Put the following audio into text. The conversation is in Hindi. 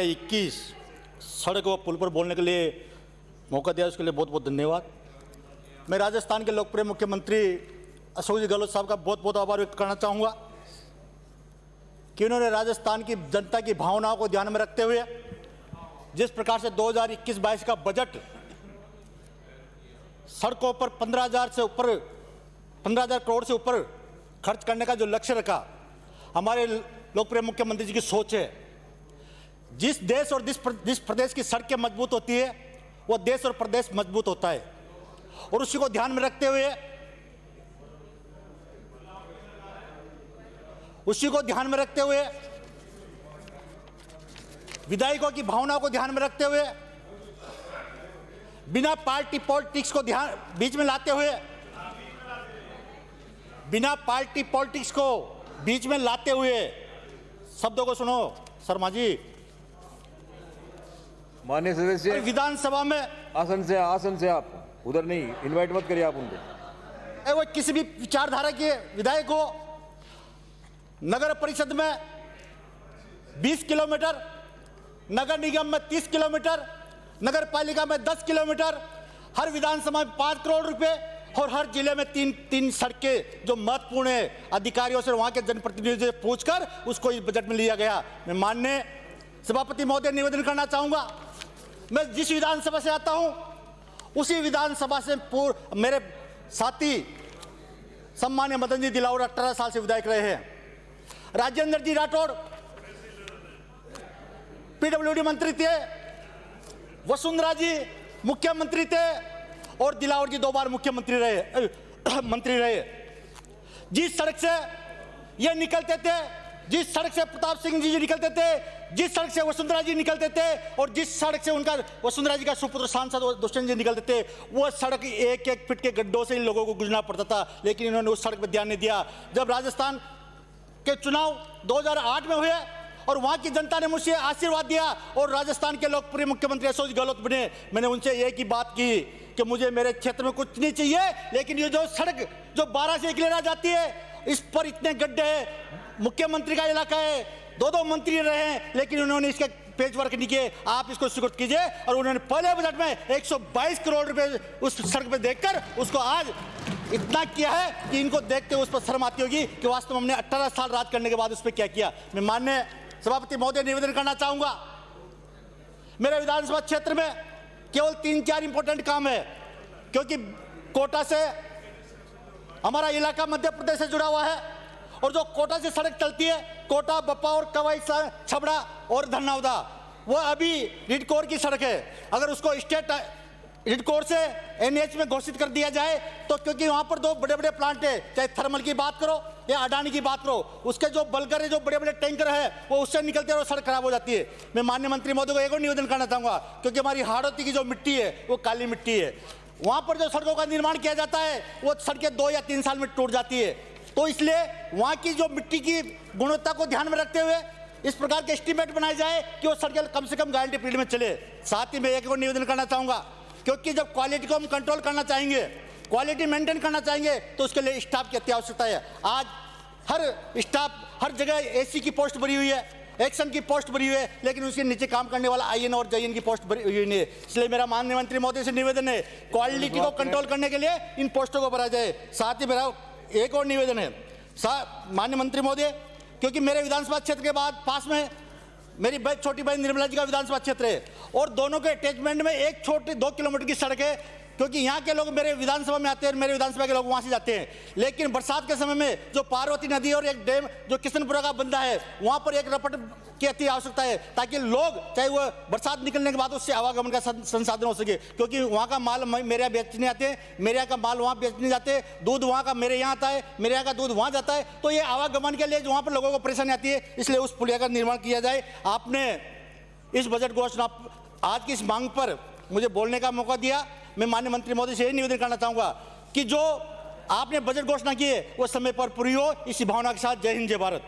21 सड़क व पुल पर बोलने के लिए मौका दिया, उसके लिए बहुत बहुत धन्यवाद। मैं राजस्थान के लोकप्रिय मुख्यमंत्री अशोक जी गहलोत साहब का बहुत बहुत आभार व्यक्त करना चाहूँगा कि उन्होंने राजस्थान की जनता की भावनाओं को ध्यान में रखते हुए जिस प्रकार से 2021-22 का बजट सड़कों पर 15,000 करोड़ से ऊपर खर्च करने का जो लक्ष्य रखा, हमारे लोकप्रिय मुख्यमंत्री जी की सोच है। जिस देश और जिस प्रदेश की सड़कें मजबूत होती है वो देश और प्रदेश मजबूत होता है, और उसी को ध्यान में रखते हुए विधायकों की भावनाओं को ध्यान में रखते हुए, बिना पार्टी पॉलिटिक्स को बीच में लाते हुए शब्दों को सुनो शर्मा जी। माननीय सदस्य, विधानसभा में आसन से आप उधर नहीं, इनवाइट मत करिए आप उनको। वो किसी भी विचारधारा के विधायक हो, नगर परिषद में 20 किलोमीटर, नगर निगम में 30 किलोमीटर, नगर पालिका में 10 किलोमीटर, हर विधानसभा में 5 करोड़ रुपए, और हर जिले में तीन सड़कें जो महत्वपूर्ण है, अधिकारियों से वहां के जनप्रतिनिधियों से पूछकर उसको इस बजट में लिया गया। मैं माननीय सभापति महोदय निवेदन करना चाहूंगा, मैं जिस विधानसभा से आता हूं उसी विधानसभा से मेरे साथी सम्मान्य मदन जी दिलावर 18 साल से विधायक रहे हैं, राजेंद्र जी राठौड़ पीडब्ल्यूडी मंत्री थे, वसुंधरा जी मुख्यमंत्री थे, और दिलावर जी 2 बार मुख्यमंत्री मंत्री रहे। जिस सड़क से ये निकलते थे, जिस सड़क से प्रताप सिंह जी निकलते थे, जिस सड़क से वसुंधरा जी निकलते थे, और जिस सड़क से उनका वसुंधरा जी का सुपुत्र सांसद दुष्यंत जी निकलते थे, वो सड़क एक फीट के गड्ढों से इन लोगों को गुजरना पड़ता था, लेकिन इन्होंने उस सड़क पर ध्यान नहीं दिया। जब राजस्थान के चुनाव 2008 में हुए और वहां की जनता ने मुझसे आशीर्वाद दिया और राजस्थान के लोकप्रिय मुख्यमंत्री अशोक गहलोत बने, मैंने उनसे एक ही बात की कि मुझे मेरे क्षेत्र में कुछ नहीं चाहिए, लेकिन ये जो सड़क जो 12 से 1 लेना जाती है, इस पर इतने गड्ढे हैं, मुख्यमंत्री का इलाका है, 2 मंत्री रहे हैं, लेकिन उन्होंने इसके पेच वर्क नहीं किए। आप इसको स्वीकृत कीजिए। और उन्होंने पहले बजट में 122 करोड़ रुपए उस सड़क पे देखकर उसको आज इतना किया है कि इनको देखते उस पर शर्म आती होगी कि वास्तव में हमने 18 साल राज करने के बाद उस पर क्या किया। मैं माननीय सभापति महोदय निवेदन करना चाहूंगा, मेरे विधानसभा क्षेत्र में केवल 3-4 इंपॉर्टेंट काम है, क्योंकि कोटा से हमारा इलाका मध्य प्रदेश से जुड़ा हुआ है, और जो कोटा से सड़क चलती है, कोटा, बप्पा और कवाई, छबड़ा और धन्नावदा, वो अभी रिड कोर की सड़क है। अगर उसको स्टेट रिड कोर से एनएच में घोषित कर दिया जाए तो, क्योंकि वहां पर 2 बड़े बड़े प्लांट है, चाहे थर्मल की बात करो या अडानी की बात करो, उसके जो बल्कर है, जो बड़े बड़े टैंकर है, वो उससे निकलते हैं और सड़क खराब हो जाती है। मैं माननीय मंत्री महोदय को एक और निवेदन करना चाहूंगा, क्योंकि हमारी हाड़ौती की जो मिट्टी है वो काली मिट्टी है, वहां पर जो सड़कों का निर्माण किया जाता है वो सड़कें 2 या 3 साल में टूट जाती है। तो इसलिए वहां की जो मिट्टी की गुणवत्ता को ध्यान में रखते हुए इस प्रकार के एस्टीमेट बनाए जाए कि वो सड़कें कम से कम गारंटी पीरियड में चले। साथ ही मैं एक और निवेदन करना चाहूंगा, क्योंकि जब क्वालिटी को हम कंट्रोल करना चाहेंगे, क्वालिटी मेंटेन करना चाहेंगे, तो उसके लिए स्टाफ की अति आवश्यकता है। आज हर स्टाफ हर जगह एसी की पोस्ट भरी हुई है, एक्शन की पोस्ट भरी हुई है, लेकिन उसके नीचे काम करने वाला आईएन और जेईएन की पोस्ट भरी हुई नहीं है। इसलिए मेरा माननीय मंत्री महोदय से निवेदन है, क्वालिटी को कंट्रोल करने के लिए इन पोस्टों को भरा जाए। साथ ही मेरा एक और निवेदन है माननीय मंत्री महोदय, क्योंकि मेरे विधानसभा क्षेत्र के बाद पास में मेरी छोटी बहन निर्मला जी का विधानसभा क्षेत्र है, और दोनों के अटैचमेंट में एक छोटी 2 किलोमीटर की सड़क है, क्योंकि यहाँ के लोग मेरे विधानसभा में आते हैं, मेरे विधानसभा के लोग वहाँ से जाते हैं, लेकिन बरसात के समय में जो पार्वती नदी और एक डैम जो किशनपुरा का बंदा है, वहाँ पर एक रपट की अति आवश्यकता है, ताकि लोग चाहे वो बरसात निकलने के बाद उससे आवागमन का संसाधन हो सके, क्योंकि वहाँ का माल मेरे यहाँ बेचने आते हैं, मेरे यहाँ का माल वहाँ बेचने जाते हैं, दूध वहाँ का मेरे यहाँ आता है, मेरे यहाँ का दूध वहाँ जाता है, तो ये आवागमन के लिए वहाँ पर लोगों को परेशानी आती है, इसलिए उस पुलिया का निर्माण किया जाए। आपने इस बजट घोषणा आज की इस मांग पर मुझे बोलने का मौका दिया। मैं माननीय मंत्री महोदय से यही निवेदन करना चाहूंगा कि जो आपने बजट घोषणा की है वो समय पर पूरी हो। इसी भावना के साथ जय हिंद, जय भारत।